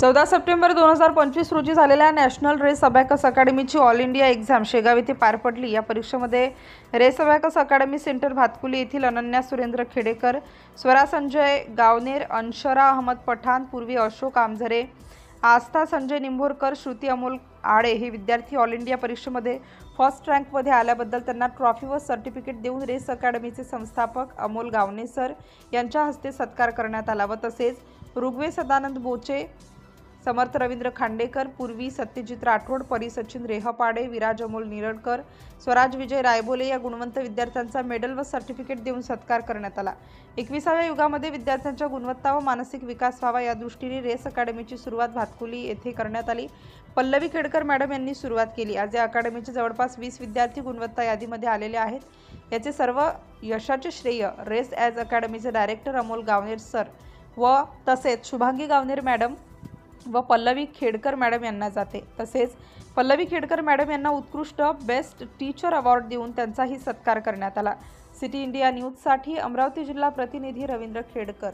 14 September 2025 रोजी झालेल्या national race abacus अकॅडमीची ऑल इंडिया एक्झाम शेगाव येथे पार पडली। या परीक्षेमध्ये race abacus academy center Bhatkuli येथील अनन्या सुरेंद्र खेडेकर, स्वरा संजय गावनेर, अंशरा अहमद पठाण, पूर्वी अशोक आमझरे, आस्था संजय निंभोरकर, श्रुती अमोल आडे हे विद्यार्थी ऑल इंडिया परीक्षेमध्ये फर्स्ट रँकमध्ये आल्याबद्दल त्यांना ट्रॉफी व सर्टिफिकेट देऊन रेस अकॅडमीचे संस्थापक अमोल गावने सर यांच्या हस्ते सत्कार करण्यात आला व तसेच ऋग्वेद सदानंद बोचे, समर्थ रवींद्र खांडेकर, पूर्वी सत्यजित राठोड, परी सचिन रेहपाडे, विराज अमोल निरडकर, स्वराज विजय रायबोले या गुणवंत विद्यार्थ्यांचा मेडल व सर्टिफिकेट देऊन सत्कार करण्यात आला। 21व्या युगामध्ये विद्यार्थ्यांच्या गुणवत्ता व मानसिक विकास व्हावा या दृष्टीने रेस अकॅडमीची सुरुवात भातकुली येथे करण्यात आली। पल्लवी खेडकर मॅडम यांनी सुरुवात केली। आज या अकॅडमीचे जवळपास 20 विद्यार्थी गुणवत्ता यादीमध्ये आलेले आहेत। याचे सर्व यशाचे श्रेय रेस ॲज अकॅडमीचे डायरेक्टर अमोल गावनेर सर व तसेच शुभांगी गावनेर मॅडम व पल्लवी खेडकर मॅडम यांना जाते। तसेच पल्लवी खेडकर मॅडम यांना उत्कृष्ट बेस्ट टीचर अवॉर्ड देऊन त्यांचाही सत्कार करण्यात आला। सिटी इंडिया न्यूजसाठी अमरावती जिल्हा प्रतिनिधी रवींद्र खेडकर।